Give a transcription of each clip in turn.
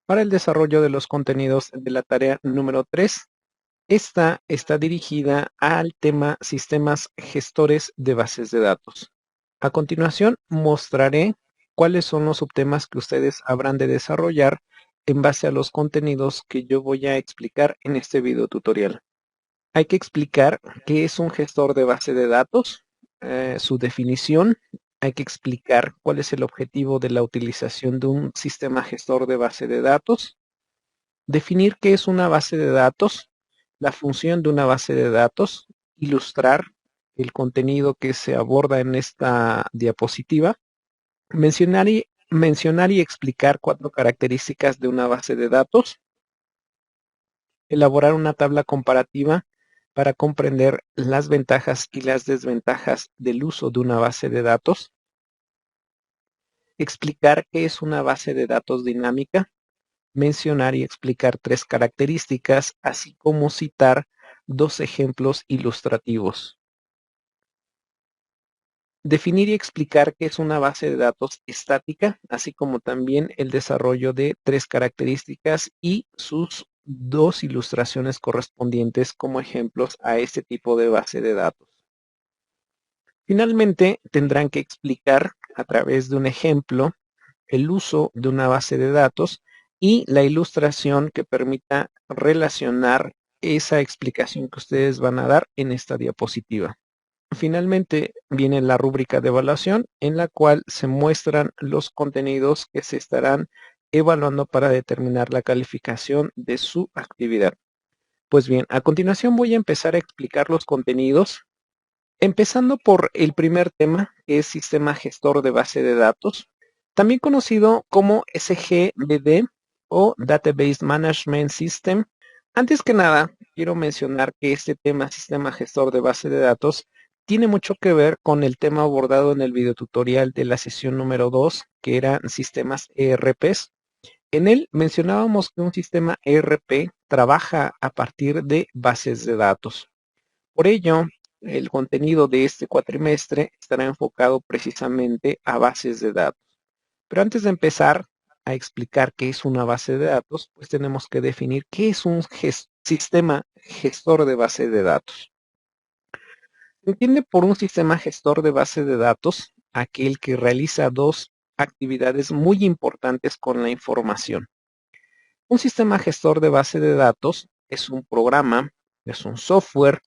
para el desarrollo de los contenidos de la tarea número 3. Esta está dirigida al tema sistemas gestores de bases de datos. A continuación, mostraré cuáles son los subtemas que ustedes habrán de desarrollar en base a los contenidos que yo voy a explicar en este video tutorial. Hay que explicar qué es un gestor de base de datos, su definición. Hay que explicar cuál es el objetivo de la utilización de un sistema gestor de base de datos, definir qué es una base de datos, la función de una base de datos, ilustrar el contenido que se aborda en esta diapositiva, mencionar y explicar 4 características de una base de datos, elaborar una tabla comparativa para comprender las ventajas y las desventajas del uso de una base de datos, explicar qué es una base de datos dinámica, mencionar y explicar 3 características, así como citar 2 ejemplos ilustrativos. Definir y explicar qué es una base de datos estática, así como también el desarrollo de 3 características y sus 2 ilustraciones correspondientes como ejemplos a este tipo de base de datos. Finalmente, tendrán que explicar a través de un ejemplo el uso de una base de datos y la ilustración que permita relacionar esa explicación que ustedes van a dar en esta diapositiva. Finalmente viene la rúbrica de evaluación en la cual se muestran los contenidos que se estarán evaluando para determinar la calificación de su actividad. Pues bien, a continuación voy a empezar a explicar los contenidos, empezando por el primer tema, que es Sistema Gestor de Base de Datos, también conocido como SGBD o Database Management System. Antes que nada, quiero mencionar que este tema, Sistema Gestor de Base de Datos, tiene mucho que ver con el tema abordado en el videotutorial de la sesión número 2, que eran sistemas ERPs. En él mencionábamos que un sistema ERP trabaja a partir de bases de datos. Por ello, el contenido de este cuatrimestre estará enfocado precisamente a bases de datos. Pero antes de empezar a explicar qué es una base de datos, pues tenemos que definir qué es un sistema gestor de base de datos. Se entiende por un sistema gestor de base de datos aquel que realiza 2 actividades muy importantes con la información. Un sistema gestor de base de datos es un programa, es un software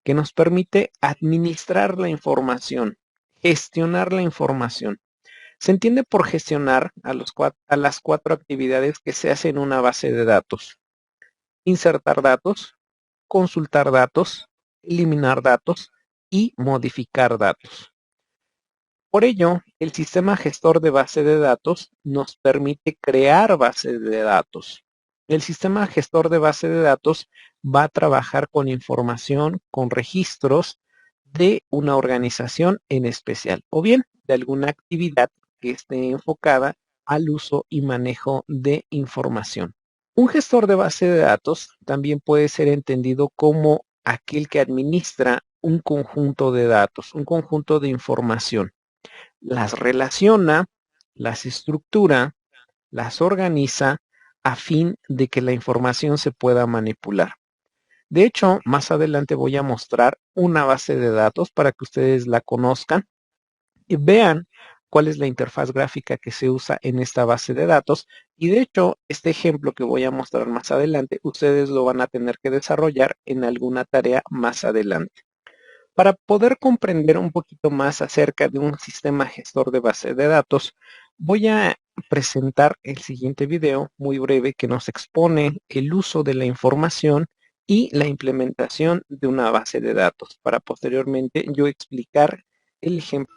que nos permite administrar la información, gestionar la información. Se entiende por gestionar a las 4 actividades que se hacen en una base de datos. Insertar datos, consultar datos, eliminar datos y modificar datos. Por ello, el sistema gestor de base de datos nos permite crear bases de datos. El sistema gestor de base de datos va a trabajar con información, con registros de una organización en especial, o bien de alguna actividad que esté enfocada al uso y manejo de información. Un gestor de base de datos también puede ser entendido como aquel que administra un conjunto de datos, un conjunto de información. Las relaciona, las estructura, las organiza a fin de que la información se pueda manipular. De hecho, más adelante voy a mostrar una base de datos para que ustedes la conozcan y vean cuál es la interfaz gráfica que se usa en esta base de datos. Y de hecho, este ejemplo que voy a mostrar más adelante, ustedes lo van a tener que desarrollar en alguna tarea más adelante. Para poder comprender un poquito más acerca de un sistema gestor de base de datos, voy a presentar el siguiente video muy breve que nos expone el uso de la información y la implementación de una base de datos, para posteriormente yo explicar el ejemplo.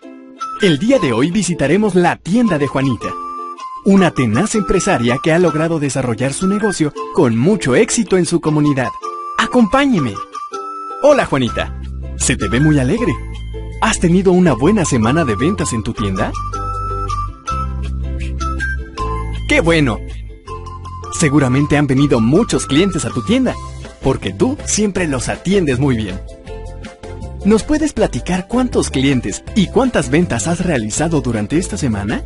El día de hoy visitaremos la tienda de Juanita, una tenaz empresaria que ha logrado desarrollar su negocio con mucho éxito en su comunidad. ¡Acompáñeme! Hola, Juanita. Se te ve muy alegre. ¿Has tenido una buena semana de ventas en tu tienda? ¡Qué bueno! Seguramente han venido muchos clientes a tu tienda, porque tú siempre los atiendes muy bien. ¿Nos puedes platicar cuántos clientes y cuántas ventas has realizado durante esta semana?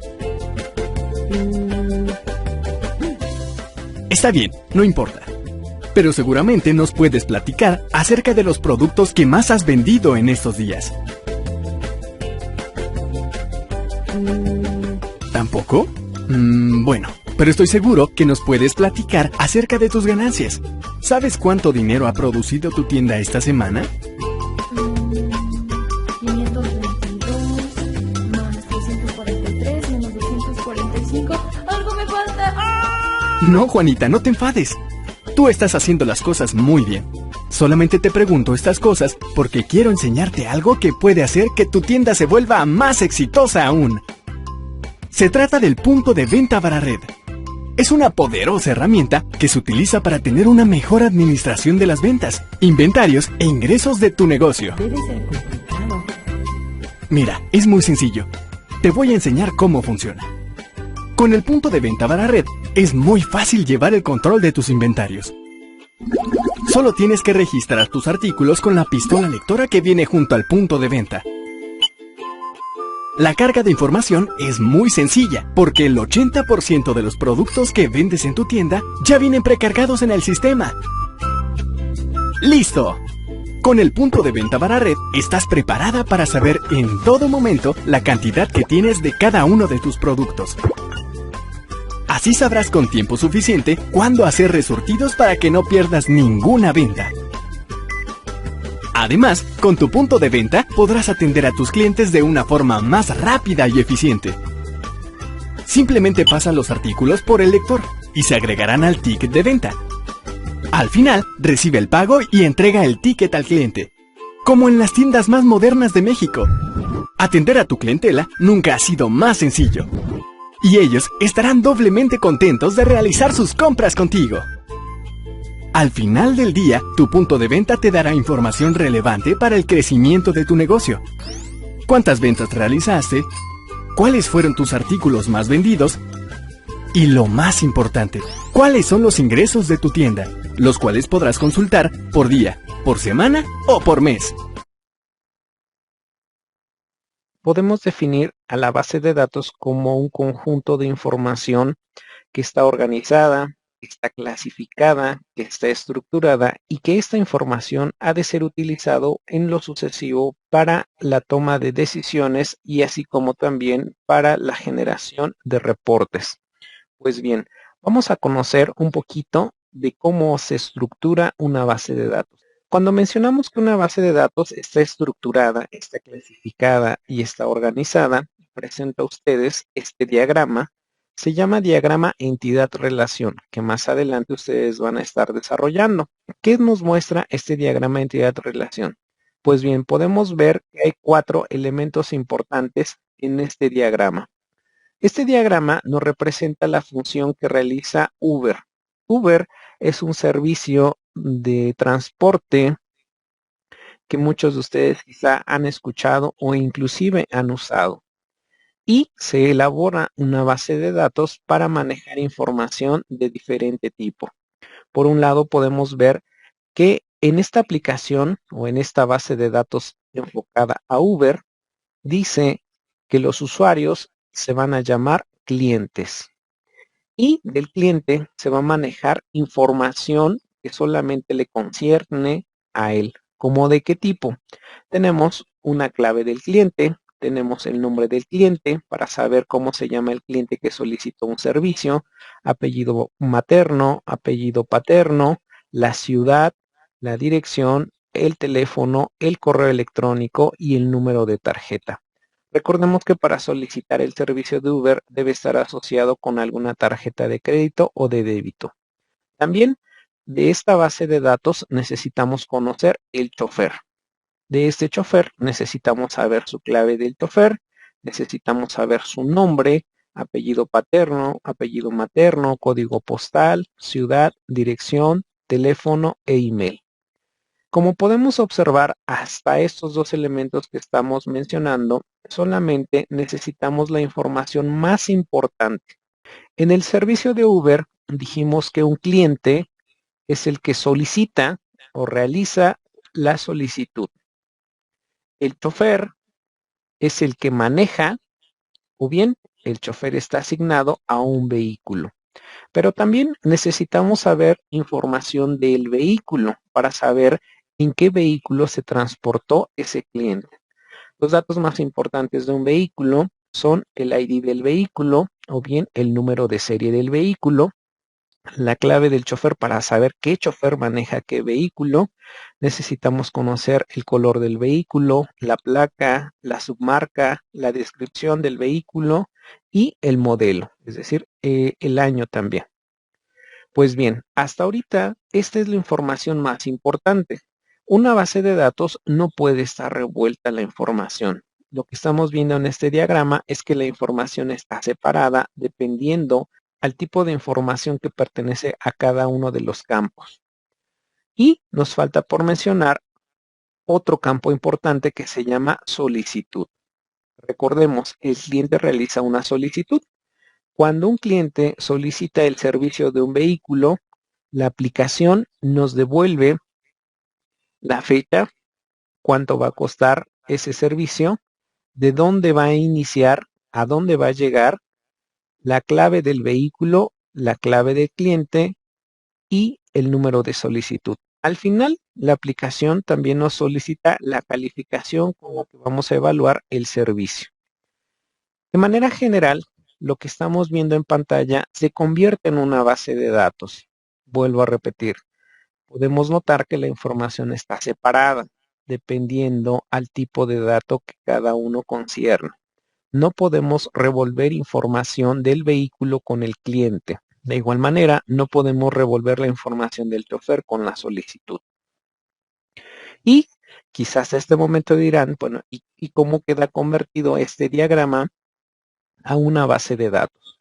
Está bien, no importa. Pero seguramente nos puedes platicar acerca de los productos que más has vendido en estos días. ¿Tampoco? Bueno, pero estoy seguro que nos puedes platicar acerca de tus ganancias. ¿Sabes cuánto dinero ha producido tu tienda esta semana? 522 más 343 menos 245. ¡Algo me falta! ¡Ah! No, Juanita, no te enfades. Tú estás haciendo las cosas muy bien. Solamente te pregunto estas cosas porque quiero enseñarte algo que puede hacer que tu tienda se vuelva más exitosa aún. Se trata del punto de venta Barared. Es una poderosa herramienta que se utiliza para tener una mejor administración de las ventas, inventarios e ingresos de tu negocio. Debe ser complicado. Mira, es muy sencillo. Te voy a enseñar cómo funciona. Con el punto de venta Barared, es muy fácil llevar el control de tus inventarios. Solo tienes que registrar tus artículos con la pistola lectora que viene junto al punto de venta. La carga de información es muy sencilla, porque el 80% de los productos que vendes en tu tienda ya vienen precargados en el sistema. ¡Listo! Con el punto de venta Barared, estás preparada para saber en todo momento la cantidad que tienes de cada uno de tus productos. Así sabrás con tiempo suficiente cuándo hacer resurtidos para que no pierdas ninguna venta. Además, con tu punto de venta podrás atender a tus clientes de una forma más rápida y eficiente. Simplemente pasa los artículos por el lector y se agregarán al ticket de venta. Al final, recibe el pago y entrega el ticket al cliente, como en las tiendas más modernas de México. Atender a tu clientela nunca ha sido más sencillo. Y ellos estarán doblemente contentos de realizar sus compras contigo. Al final del día, tu punto de venta te dará información relevante para el crecimiento de tu negocio. ¿Cuántas ventas realizaste? ¿Cuáles fueron tus artículos más vendidos? Y lo más importante, ¿cuáles son los ingresos de tu tienda? Los cuales podrás consultar por día, por semana o por mes. Podemos definir a la base de datos como un conjunto de información que está organizada, que está clasificada, que está estructurada y que esta información ha de ser utilizado en lo sucesivo para la toma de decisiones y así como también para la generación de reportes. Pues bien, vamos a conocer un poquito de cómo se estructura una base de datos. Cuando mencionamos que una base de datos está estructurada, está clasificada y está organizada, presento a ustedes este diagrama. Se llama diagrama entidad-relación, que más adelante ustedes van a estar desarrollando. ¿Qué nos muestra este diagrama entidad-relación? Pues bien, podemos ver que hay 4 elementos importantes en este diagrama. Este diagrama nos representa la función que realiza Uber. Uber es un servicio de transporte que muchos de ustedes quizá han escuchado o inclusive han usado. Y se elabora una base de datos para manejar información de diferente tipo. Por un lado podemos ver que en esta aplicación o en esta base de datos enfocada a Uber, dice que los usuarios se van a llamar clientes. Y del cliente se va a manejar información que solamente le concierne a él. ¿Cómo de qué tipo? Tenemos una clave del cliente, tenemos el nombre del cliente para saber cómo se llama el cliente que solicitó un servicio, apellido materno, apellido paterno, la ciudad, la dirección, el teléfono, el correo electrónico y el número de tarjeta. Recordemos que para solicitar el servicio de Uber debe estar asociado con alguna tarjeta de crédito o de débito. También de esta base de datos necesitamos conocer el chofer. De este chofer necesitamos saber su clave del chofer, necesitamos saber su nombre, apellido paterno, apellido materno, código postal, ciudad, dirección, teléfono e email. Como podemos observar, hasta estos 2 elementos que estamos mencionando, solamente necesitamos la información más importante. En el servicio de Uber dijimos que un cliente es el que solicita o realiza la solicitud. El chofer es el que maneja o bien el chofer está asignado a un vehículo. Pero también necesitamos saber información del vehículo para saber en qué vehículo se transportó ese cliente. Los datos más importantes de un vehículo son el ID del vehículo o bien el número de serie del vehículo, la clave del chofer para saber qué chofer maneja qué vehículo. Necesitamos conocer el color del vehículo, la placa, la submarca, la descripción del vehículo y el modelo, es decir, el año también. Pues bien, hasta ahorita esta es la información más importante. Una base de datos no puede estar revuelta la información. Lo que estamos viendo en este diagrama es que la información está separada dependiendo al tipo de información que pertenece a cada uno de los campos. Y nos falta por mencionar otro campo importante que se llama solicitud. Recordemos, el cliente realiza una solicitud. Cuando un cliente solicita el servicio de un vehículo, la aplicación nos devuelve la fecha, cuánto va a costar ese servicio, de dónde va a iniciar, a dónde va a llegar, la clave del vehículo, la clave del cliente y el número de solicitud. Al final, la aplicación también nos solicita la calificación con la que vamos a evaluar el servicio. De manera general, lo que estamos viendo en pantalla se convierte en una base de datos. Vuelvo a repetir, podemos notar que la información está separada dependiendo al tipo de dato que cada uno concierne. No podemos revolver información del vehículo con el cliente. De igual manera, no podemos revolver la información del chofer con la solicitud. Y quizás a este momento dirán, bueno, ¿y cómo queda convertido este diagrama a una base de datos?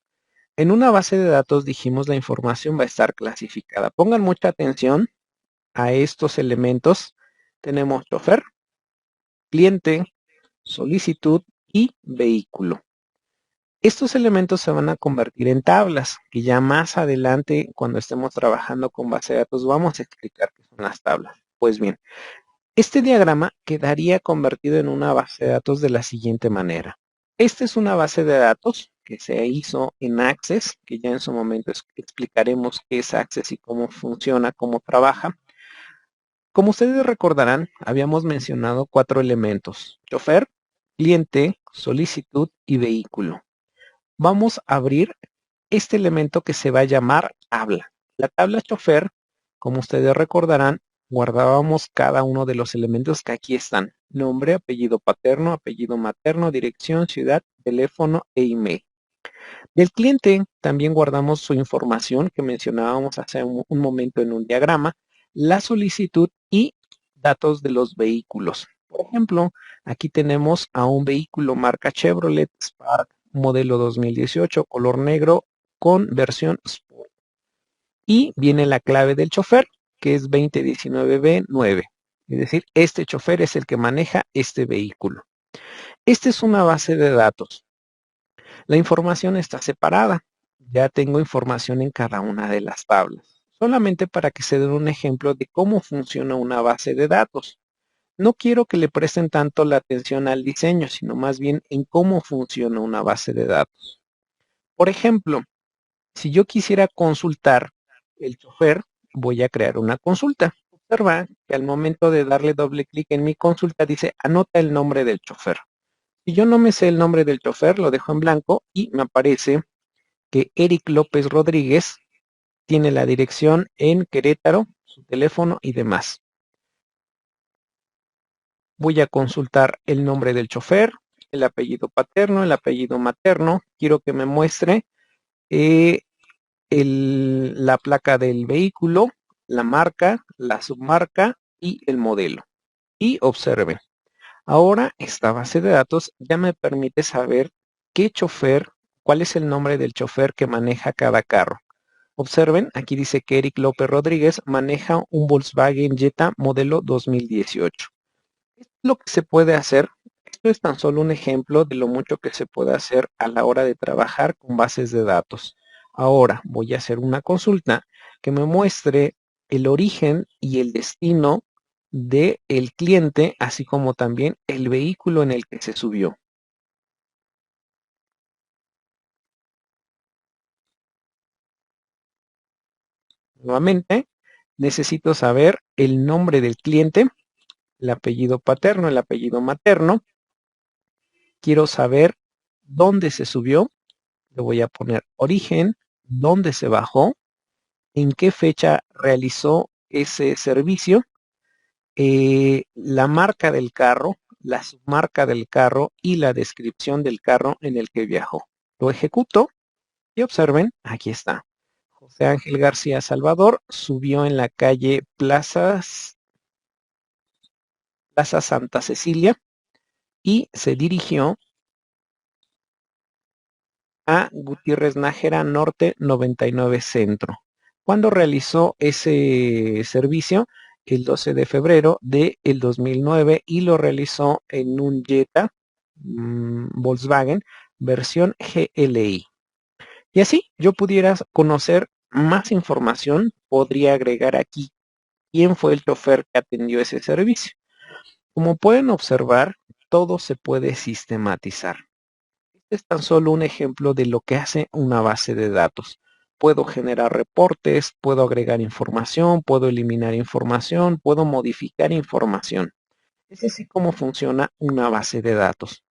En una base de datos dijimos la información va a estar clasificada. Pongan mucha atención a estos elementos. Tenemos chofer, cliente, solicitud y vehículo. Estos elementos se van a convertir en tablas, que ya más adelante, cuando estemos trabajando con base de datos, vamos a explicar qué son las tablas. Pues bien, este diagrama quedaría convertido en una base de datos de la siguiente manera. Esta es una base de datos que se hizo en Access, que ya en su momento explicaremos qué es Access y cómo funciona, cómo trabaja. Como ustedes recordarán, habíamos mencionado 4 elementos: chofer, cliente, solicitud y vehículo. Vamos a abrir este elemento que se va a llamar tabla. La tabla chofer, como ustedes recordarán, guardábamos cada uno de los elementos que aquí están: nombre, apellido paterno, apellido materno, dirección, ciudad, teléfono e email. Del cliente también guardamos su información que mencionábamos hace un momento en un diagrama, la solicitud y datos de los vehículos. Por ejemplo, aquí tenemos a un vehículo marca Chevrolet Spark, modelo 2018, color negro con versión Sport. Y viene la clave del chofer, que es 2019B9. Es decir, este chofer es el que maneja este vehículo. Esta es una base de datos. La información está separada. Ya tengo información en cada una de las tablas. Solamente para que se den un ejemplo de cómo funciona una base de datos. No quiero que le presten tanto la atención al diseño, sino más bien en cómo funciona una base de datos. Por ejemplo, si yo quisiera consultar el chofer, voy a crear una consulta. Observa que al momento de darle doble clic en mi consulta dice anota el nombre del chofer. Si yo no me sé el nombre del chofer, lo dejo en blanco y me aparece que Eric López Rodríguez tiene la dirección en Querétaro, su teléfono y demás. Voy a consultar el nombre del chofer, el apellido paterno, el apellido materno. Quiero que me muestre la placa del vehículo, la marca, la submarca y el modelo. Y observen, ahora esta base de datos ya me permite saber qué chofer, cuál es el nombre del chofer que maneja cada carro. Observen, aquí dice que Eric López Rodríguez maneja un Volkswagen Jetta modelo 2018. Esto es lo que se puede hacer. Esto es tan solo un ejemplo de lo mucho que se puede hacer a la hora de trabajar con bases de datos. Ahora voy a hacer una consulta que me muestre el origen y el destino del cliente, así como también el vehículo en el que se subió. Nuevamente, necesito saber el nombre del cliente, el apellido paterno, el apellido materno. Quiero saber dónde se subió. Le voy a poner origen, dónde se bajó, en qué fecha realizó ese servicio, la marca del carro, la submarca del carro y la descripción del carro en el que viajó. Lo ejecuto y observen, aquí está. José Ángel García Salvador subió en la calle Plaza Santa Cecilia y se dirigió a Gutiérrez Nájera Norte 99 Centro. ¿Cuándo realizó ese servicio? El 12 de febrero del 2009 y lo realizó en un Jetta Volkswagen versión GLI. Y así yo pudiera conocer más información, podría agregar aquí quién fue el chofer que atendió ese servicio. Como pueden observar, todo se puede sistematizar. Este es tan solo un ejemplo de lo que hace una base de datos. Puedo generar reportes, puedo agregar información, puedo eliminar información, puedo modificar información. Es así como funciona una base de datos.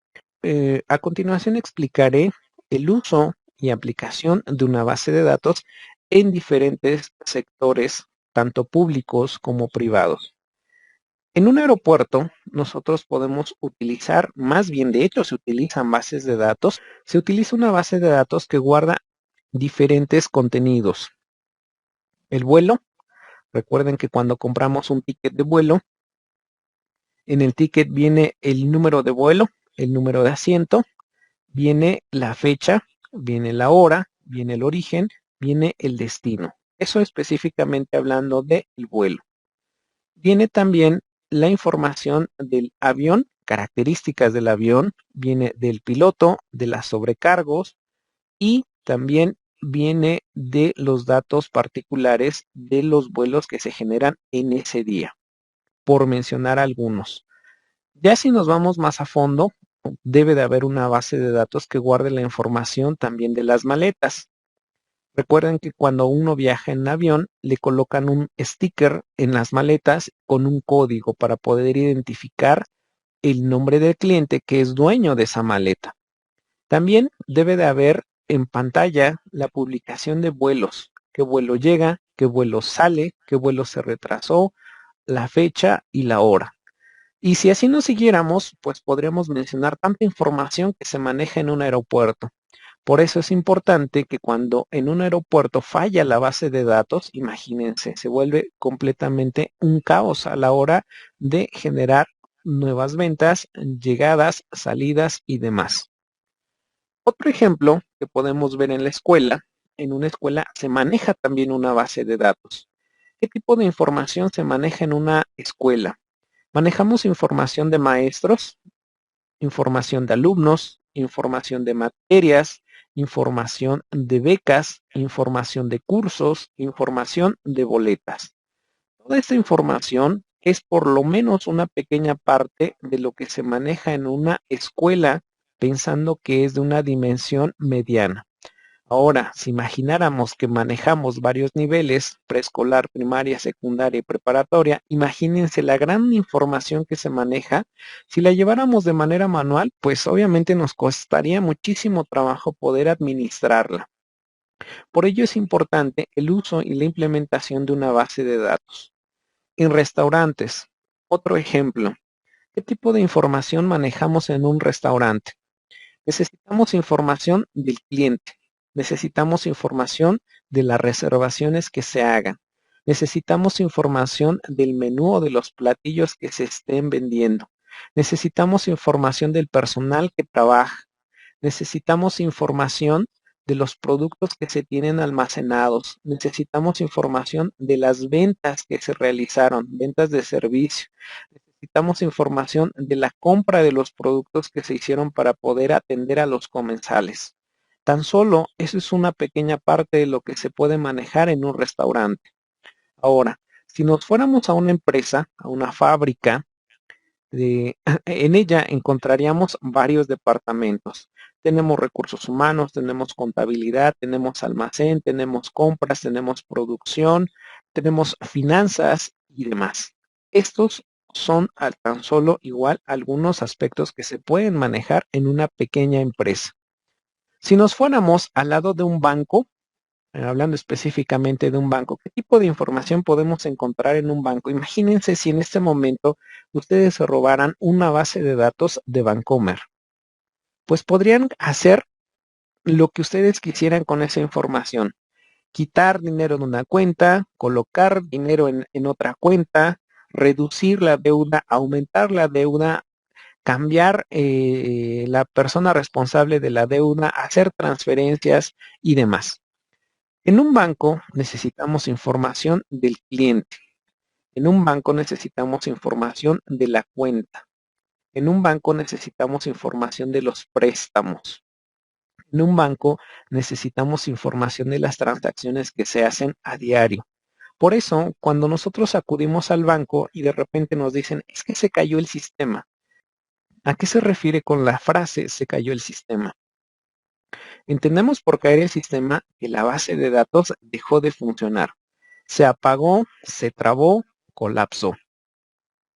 A continuación explicaré el uso y aplicación de una base de datos en diferentes sectores, tanto públicos como privados. En un aeropuerto, nosotros podemos utilizar, más bien de hecho se utilizan bases de datos, se utiliza una base de datos que guarda diferentes contenidos. El vuelo, recuerden que cuando compramos un ticket de vuelo, en el ticket viene el número de vuelo, el número de asiento, viene la fecha, viene la hora, viene el origen, viene el destino. Eso específicamente hablando del vuelo. Viene también la información del avión, características del avión, viene del piloto, de las sobrecargos y también viene de los datos particulares de los vuelos que se generan en ese día, por mencionar algunos. Ya si nos vamos más a fondo, debe de haber una base de datos que guarde la información también de las maletas. Recuerden que cuando uno viaja en avión, le colocan un sticker en las maletas con un código para poder identificar el nombre del cliente que es dueño de esa maleta. También debe de haber en pantalla la publicación de vuelos, qué vuelo llega, qué vuelo sale, qué vuelo se retrasó, la fecha y la hora. Y si así nos siguiéramos, pues podríamos mencionar tanta información que se maneja en un aeropuerto. Por eso es importante que cuando en un aeropuerto falla la base de datos, imagínense, se vuelve completamente un caos a la hora de generar nuevas ventas, llegadas, salidas y demás. Otro ejemplo que podemos ver en la escuela, en una escuela se maneja también una base de datos. ¿Qué tipo de información se maneja en una escuela? Manejamos información de maestros, información de alumnos, información de materias, información de becas, información de cursos, información de boletas. Toda esta información es por lo menos una pequeña parte de lo que se maneja en una escuela, pensando que es de una dimensión mediana. Ahora, si imagináramos que manejamos varios niveles, preescolar, primaria, secundaria y preparatoria, imagínense la gran información que se maneja. Si la lleváramos de manera manual, pues obviamente nos costaría muchísimo trabajo poder administrarla. Por ello es importante el uso y la implementación de una base de datos. En restaurantes, otro ejemplo. ¿Qué tipo de información manejamos en un restaurante? Necesitamos información del cliente. Necesitamos información de las reservaciones que se hagan. Necesitamos información del menú o de los platillos que se estén vendiendo. Necesitamos información del personal que trabaja. Necesitamos información de los productos que se tienen almacenados. Necesitamos información de las ventas que se realizaron, ventas de servicio. Necesitamos información de la compra de los productos que se hicieron para poder atender a los comensales. Tan solo eso es una pequeña parte de lo que se puede manejar en un restaurante. Ahora, si nos fuéramos a una empresa, a una fábrica, en ella encontraríamos varios departamentos. Tenemos recursos humanos, tenemos contabilidad, tenemos almacén, tenemos compras, tenemos producción, tenemos finanzas y demás. Estos son tan solo igual algunos aspectos que se pueden manejar en una pequeña empresa. Si nos fuéramos al lado de un banco, hablando específicamente de un banco, ¿qué tipo de información podemos encontrar en un banco? Imagínense si en este momento ustedes se robaran una base de datos de Bancomer. Pues podrían hacer lo que ustedes quisieran con esa información. Quitar dinero de una cuenta, colocar dinero en otra cuenta, reducir la deuda, aumentar la deuda, cambiar la persona responsable de la deuda, hacer transferencias y demás. En un banco necesitamos información del cliente. En un banco necesitamos información de la cuenta. En un banco necesitamos información de los préstamos. En un banco necesitamos información de las transacciones que se hacen a diario. Por eso, cuando nosotros acudimos al banco y de repente nos dicen, es que se cayó el sistema. ¿A qué se refiere con la frase se cayó el sistema? Entendemos por caer el sistema que la base de datos dejó de funcionar. Se apagó, se trabó, colapsó.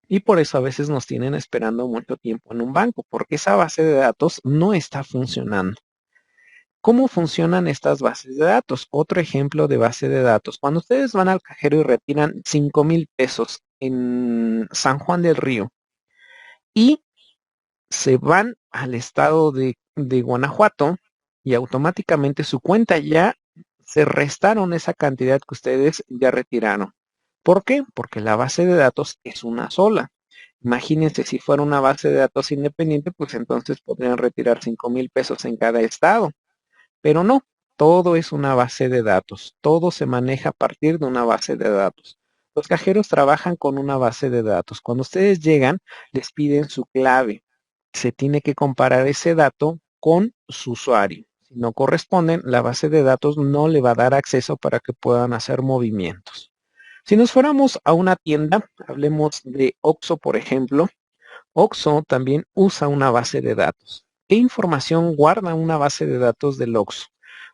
Y por eso a veces nos tienen esperando mucho tiempo en un banco, porque esa base de datos no está funcionando. ¿Cómo funcionan estas bases de datos? Otro ejemplo de base de datos. Cuando ustedes van al cajero y retiran 5,000 pesos en San Juan del Río y se van al estado de Guanajuato y automáticamente su cuenta ya se restaron esa cantidad que ustedes ya retiraron. ¿Por qué? Porque la base de datos es una sola. Imagínense si fuera una base de datos independiente, pues entonces podrían retirar 5,000 pesos en cada estado. Pero no, todo es una base de datos. Todo se maneja a partir de una base de datos. Los cajeros trabajan con una base de datos. Cuando ustedes llegan, les piden su clave. Se tiene que comparar ese dato con su usuario. Si no corresponden, la base de datos no le va a dar acceso para que puedan hacer movimientos. Si nos fuéramos a una tienda, hablemos de Oxxo, por ejemplo. Oxxo también usa una base de datos. ¿Qué información guarda una base de datos del Oxxo?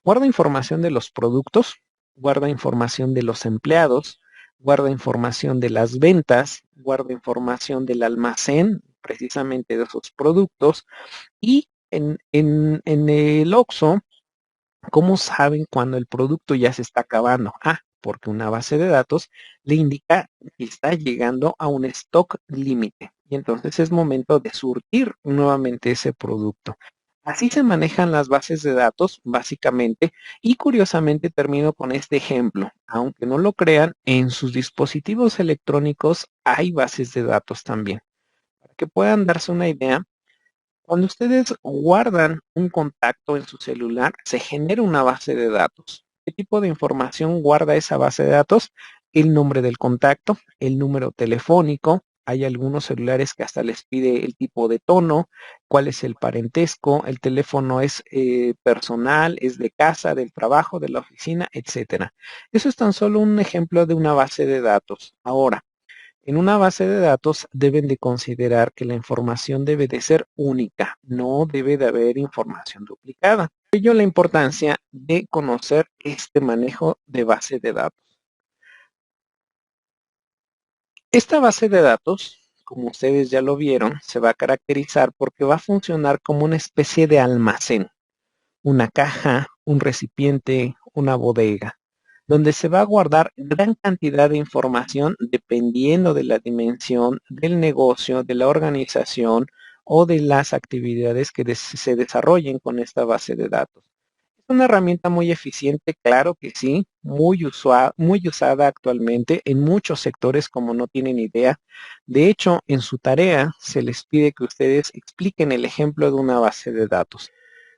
Guarda información de los productos, guarda información de los empleados, guarda información de las ventas, guarda información del almacén, precisamente de esos productos. Y en el Oxxo, ¿cómo saben cuando el producto ya se está acabando? Porque una base de datos le indica que está llegando a un stock límite y entonces es momento de surtir nuevamente ese producto. Así se manejan las bases de datos básicamente y curiosamente termino con este ejemplo. Aunque no lo crean, en sus dispositivos electrónicos hay bases de datos también. Para que puedan darse una idea, cuando ustedes guardan un contacto en su celular, se genera una base de datos. ¿Qué tipo de información guarda esa base de datos? El nombre del contacto, el número telefónico. Hay algunos celulares que hasta les pide el tipo de tono, cuál es el parentesco, el teléfono es personal, es de casa, del trabajo, de la oficina, etcétera. Eso es tan solo un ejemplo de una base de datos. Ahora, en una base de datos deben de considerar que la información debe de ser única, no debe de haber información duplicada. Por ello la importancia de conocer este manejo de base de datos. Esta base de datos, como ustedes ya lo vieron, se va a caracterizar porque va a funcionar como una especie de almacén, una caja, un recipiente, una bodega, donde se va a guardar gran cantidad de información dependiendo de la dimensión del negocio, de la organización o de las actividades que se desarrollen con esta base de datos. Es una herramienta muy eficiente, claro que sí, muy usada actualmente en muchos sectores como no tienen idea. De hecho, en su tarea se les pide que ustedes expliquen el ejemplo de una base de datos.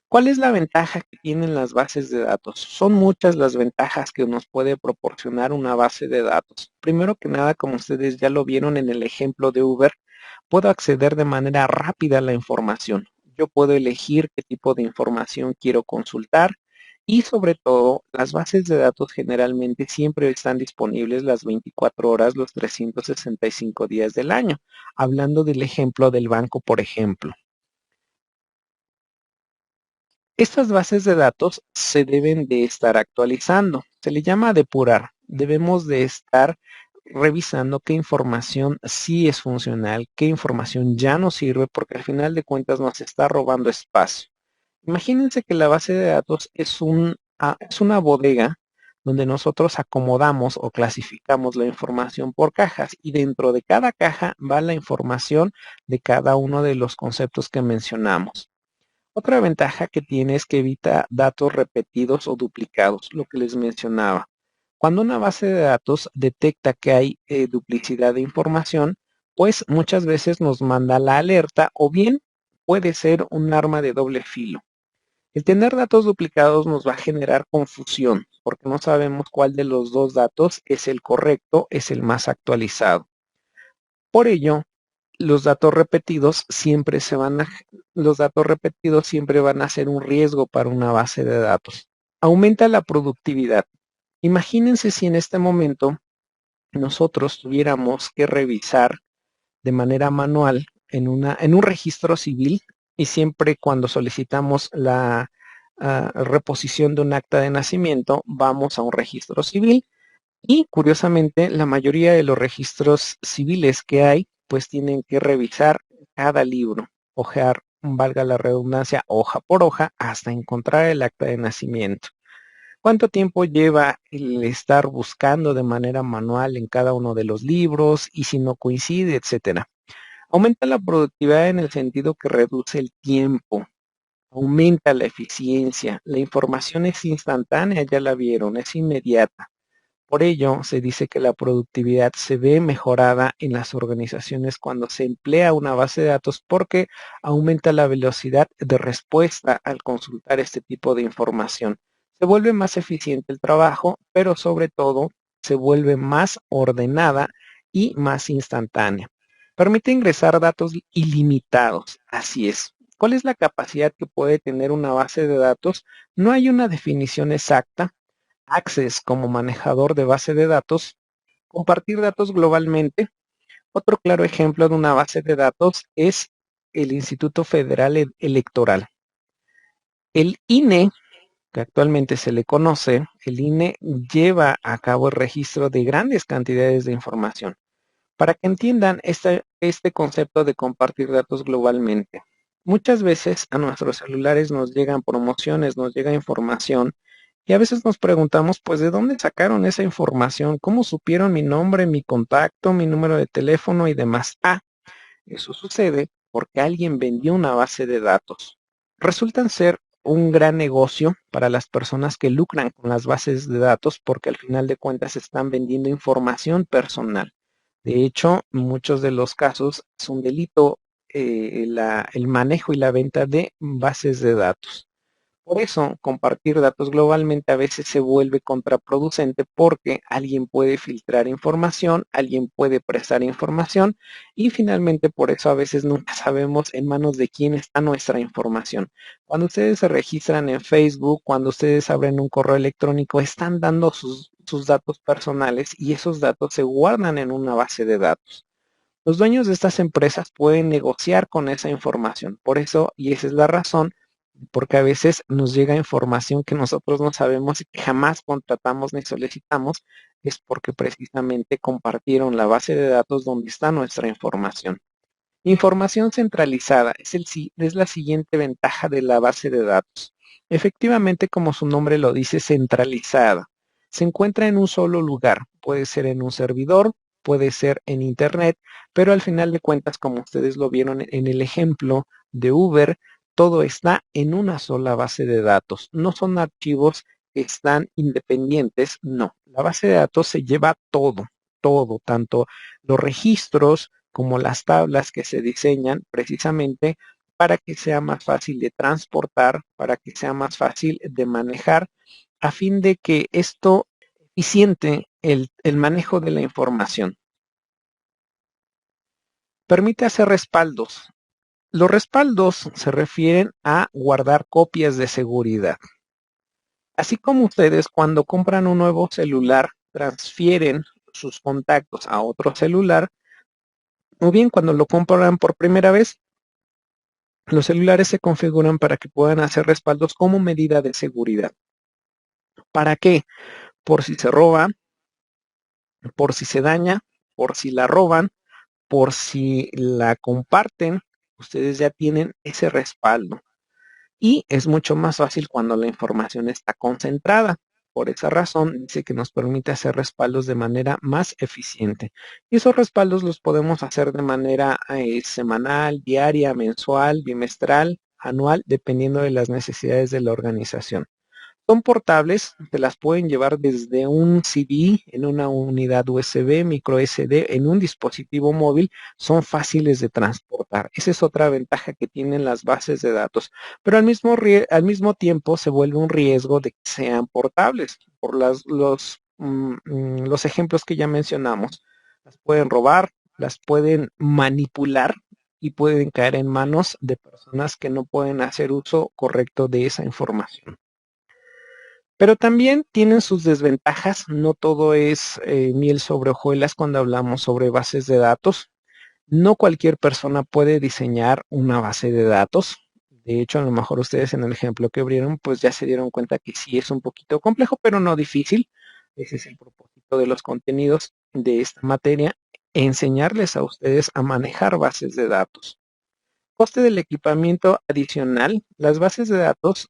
¿Cuál es la ventaja que tienen las bases de datos? Son muchas las ventajas que nos puede proporcionar una base de datos. Primero que nada, como ustedes ya lo vieron en el ejemplo de Uber, puedo acceder de manera rápida a la información. Yo puedo elegir qué tipo de información quiero consultar y sobre todo las bases de datos generalmente siempre están disponibles las 24 horas, los 365 días del año. Hablando del ejemplo del banco, por ejemplo. Estas bases de datos se deben de estar actualizando. Se le llama depurar. Debemos de estar revisando qué información sí es funcional, qué información ya no sirve, porque al final de cuentas nos está robando espacio. Imagínense que la base de datos es una bodega donde nosotros acomodamos o clasificamos la información por cajas y dentro de cada caja va la información de cada uno de los conceptos que mencionamos. Otra ventaja que tiene es que evita datos repetidos o duplicados, lo que les mencionaba. Cuando una base de datos detecta que hay duplicidad de información, pues muchas veces nos manda la alerta o bien puede ser un arma de doble filo. El tener datos duplicados nos va a generar confusión porque no sabemos cuál de los dos datos es el correcto, es el más actualizado. Por ello, los datos repetidos siempre van a ser un riesgo para una base de datos. Aumenta la productividad. Imagínense si en este momento nosotros tuviéramos que revisar de manera manual en un registro civil y siempre cuando solicitamos la reposición de un acta de nacimiento vamos a un registro civil y curiosamente la mayoría de los registros civiles que hay pues tienen que revisar cada libro, hojear, valga la redundancia, hoja por hoja hasta encontrar el acta de nacimiento. ¿Cuánto tiempo lleva el estar buscando de manera manual en cada uno de los libros y si no coincide, etcétera? Aumenta la productividad en el sentido que reduce el tiempo, aumenta la eficiencia, la información es instantánea, ya la vieron, es inmediata. Por ello, se dice que la productividad se ve mejorada en las organizaciones cuando se emplea una base de datos porque aumenta la velocidad de respuesta al consultar este tipo de información. Se vuelve más eficiente el trabajo, pero sobre todo se vuelve más ordenada y más instantánea. Permite ingresar datos ilimitados, así es. ¿Cuál es la capacidad que puede tener una base de datos? No hay una definición exacta. Access como manejador de base de datos, compartir datos globalmente. Otro claro ejemplo de una base de datos es el Instituto Federal Electoral. El INE, que actualmente se le conoce, el INE lleva a cabo el registro de grandes cantidades de información. Para que entiendan este concepto de compartir datos globalmente. Muchas veces a nuestros celulares nos llegan promociones, nos llega información y a veces nos preguntamos, pues, ¿de dónde sacaron esa información? ¿Cómo supieron mi nombre, mi contacto, mi número de teléfono y demás? Eso sucede porque alguien vendió una base de datos. Resultan ser un gran negocio para las personas que lucran con las bases de datos porque al final de cuentas están vendiendo información personal. De hecho, en muchos de los casos es un delito el manejo y la venta de bases de datos. Por eso, compartir datos globalmente a veces se vuelve contraproducente porque alguien puede filtrar información, alguien puede prestar información y finalmente por eso a veces nunca sabemos en manos de quién está nuestra información. Cuando ustedes se registran en Facebook, cuando ustedes abren un correo electrónico, están dando sus datos personales y esos datos se guardan en una base de datos. Los dueños de estas empresas pueden negociar con esa información. Por eso, y esa es la razón, porque a veces nos llega información que nosotros no sabemos y que jamás contratamos ni solicitamos, es porque precisamente compartieron la base de datos donde está nuestra información. Información centralizada es la siguiente ventaja de la base de datos. Efectivamente, como su nombre lo dice, centralizada. Se encuentra en un solo lugar. Puede ser en un servidor, puede ser en internet, pero al final de cuentas, como ustedes lo vieron en el ejemplo de Uber, todo está en una sola base de datos. No son archivos que están independientes, no. La base de datos se lleva todo, tanto los registros como las tablas que se diseñan precisamente para que sea más fácil de transportar, para que sea más fácil de manejar, a fin de que esto eficiente el manejo de la información. Permite hacer respaldos. Los respaldos se refieren a guardar copias de seguridad. Así como ustedes cuando compran un nuevo celular, transfieren sus contactos a otro celular, o bien cuando lo compran por primera vez, los celulares se configuran para que puedan hacer respaldos como medida de seguridad. ¿Para qué? por si se roba, por si se daña, por si la roban, por si la comparten, ustedes ya tienen ese respaldo. Y es mucho más fácil cuando la información está concentrada. Por esa razón, dice que nos permite hacer respaldos de manera más eficiente. Y esos respaldos los podemos hacer de manera semanal, diaria, mensual, bimestral, anual, dependiendo de las necesidades de la organización. Son portables, te las pueden llevar desde un CD en una unidad USB, micro SD, en un dispositivo móvil, son fáciles de transportar. Esa es otra ventaja que tienen las bases de datos, pero al mismo tiempo se vuelve un riesgo de que sean portables por los ejemplos que ya mencionamos. Las pueden robar, las pueden manipular y pueden caer en manos de personas que no pueden hacer uso correcto de esa información. Pero también tienen sus desventajas, no todo es miel sobre hojuelas cuando hablamos sobre bases de datos. No cualquier persona puede diseñar una base de datos. De hecho, a lo mejor ustedes en el ejemplo que abrieron, pues ya se dieron cuenta que sí es un poquito complejo, pero no difícil. Ese es el propósito de los contenidos de esta materia, enseñarles a ustedes a manejar bases de datos. Coste del equipamiento adicional, las bases de datos,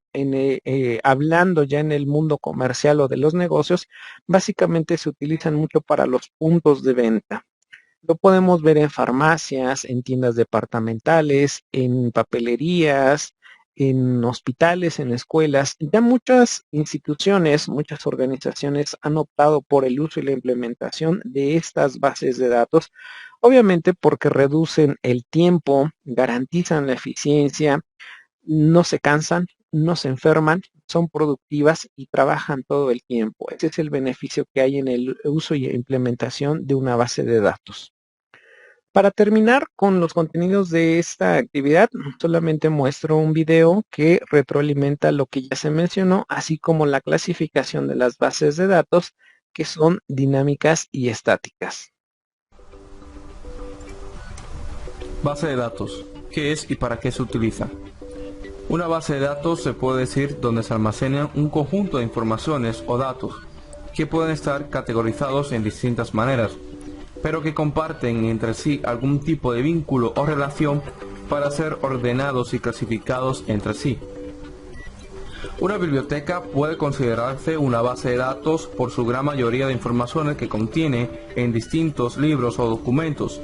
hablando ya en el mundo comercial o de los negocios, básicamente se utilizan mucho para los puntos de venta. Lo podemos ver en farmacias, en tiendas departamentales, en papelerías, en hospitales, en escuelas. Ya muchas instituciones, muchas organizaciones han optado por el uso y la implementación de estas bases de datos, obviamente porque reducen el tiempo, garantizan la eficiencia, no se cansan, no se enferman, son productivas y trabajan todo el tiempo. Ese es el beneficio que hay en el uso y implementación de una base de datos. Para terminar con los contenidos de esta actividad, solamente muestro un video que retroalimenta lo que ya se mencionó, así como la clasificación de las bases de datos que son dinámicas y estáticas. Base de datos. ¿Qué es y para qué se utiliza? Una base de datos se puede decir donde se almacena un conjunto de informaciones o datos que pueden estar categorizados en distintas maneras, pero que comparten entre sí algún tipo de vínculo o relación para ser ordenados y clasificados entre sí. Una biblioteca puede considerarse una base de datos por su gran mayoría de informaciones que contiene en distintos libros o documentos.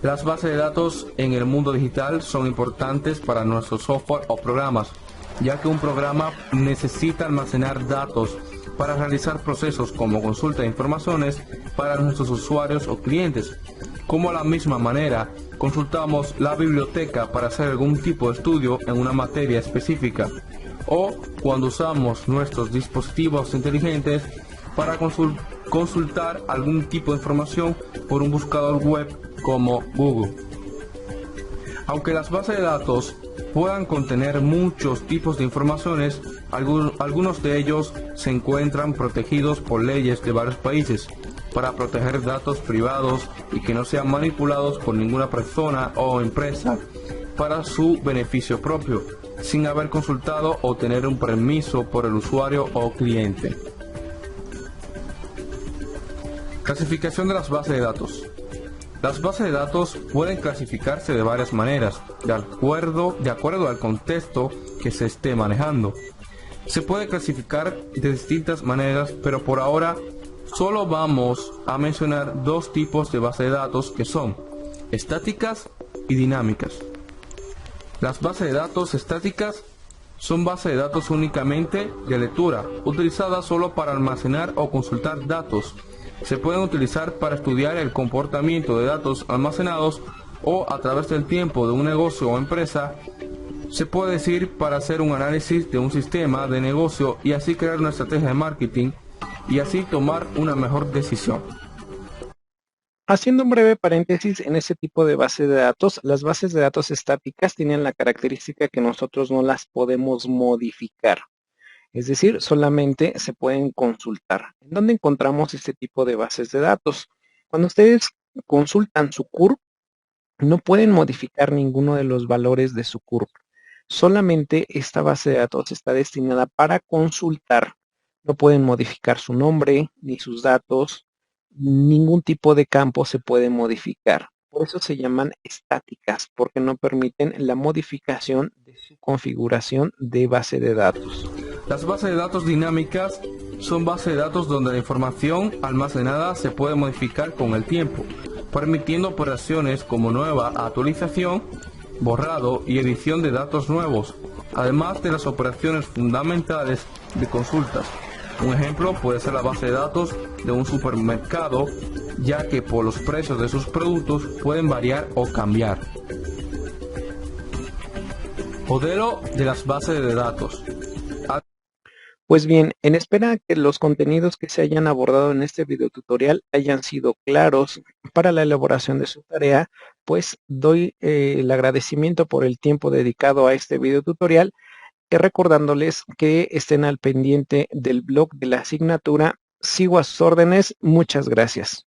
Las bases de datos en el mundo digital son importantes para nuestro software o programas, ya que un programa necesita almacenar datos para realizar procesos como consulta de informaciones para nuestros usuarios o clientes. Como de la misma manera, consultamos la biblioteca para hacer algún tipo de estudio en una materia específica, o cuando usamos nuestros dispositivos inteligentes para consultar algún tipo de información por un buscador web como Google. Aunque las bases de datos puedan contener muchos tipos de informaciones, algunos de ellos se encuentran protegidos por leyes de varios países para proteger datos privados y que no sean manipulados por ninguna persona o empresa para su beneficio propio, sin haber consultado o tener un permiso por el usuario o cliente. Clasificación de las bases de datos. Las bases de datos pueden clasificarse de varias maneras, de acuerdo al contexto que se esté manejando. Se puede clasificar de distintas maneras, pero por ahora solo vamos a mencionar dos tipos de bases de datos que son estáticas y dinámicas. Las bases de datos estáticas son bases de datos únicamente de lectura, utilizadas solo para almacenar o consultar datos. Se pueden utilizar para estudiar el comportamiento de datos almacenados o a través del tiempo de un negocio o empresa. Se puede decir para hacer un análisis de un sistema de negocio y así crear una estrategia de marketing y así tomar una mejor decisión. Haciendo un breve paréntesis en ese tipo de base de datos, las bases de datos estáticas tienen la característica que nosotros no las podemos modificar. Es decir, solamente se pueden consultar. ¿En dónde encontramos este tipo de bases de datos? Cuando ustedes consultan su CURP, no pueden modificar ninguno de los valores de su CURP. Solamente esta base de datos está destinada para consultar No pueden modificar su nombre ni sus datos. Ningún tipo de campo se puede modificar. Por eso se llaman estáticas, porque no permiten la modificación de su configuración de base de datos. Las bases de datos dinámicas son bases de datos donde la información almacenada se puede modificar con el tiempo, permitiendo operaciones como nueva actualización, borrado y edición de datos nuevos, además de las operaciones fundamentales de consultas. Un ejemplo puede ser la base de datos de un supermercado, ya que por los precios de sus productos pueden variar o cambiar. Modelo de las bases de datos. Pues bien, en espera que los contenidos que se hayan abordado en este video tutorial hayan sido claros para la elaboración de su tarea, pues doy el agradecimiento por el tiempo dedicado a este video tutorial, y recordándoles que estén al pendiente del blog de la asignatura. Sigo a sus órdenes. Muchas gracias.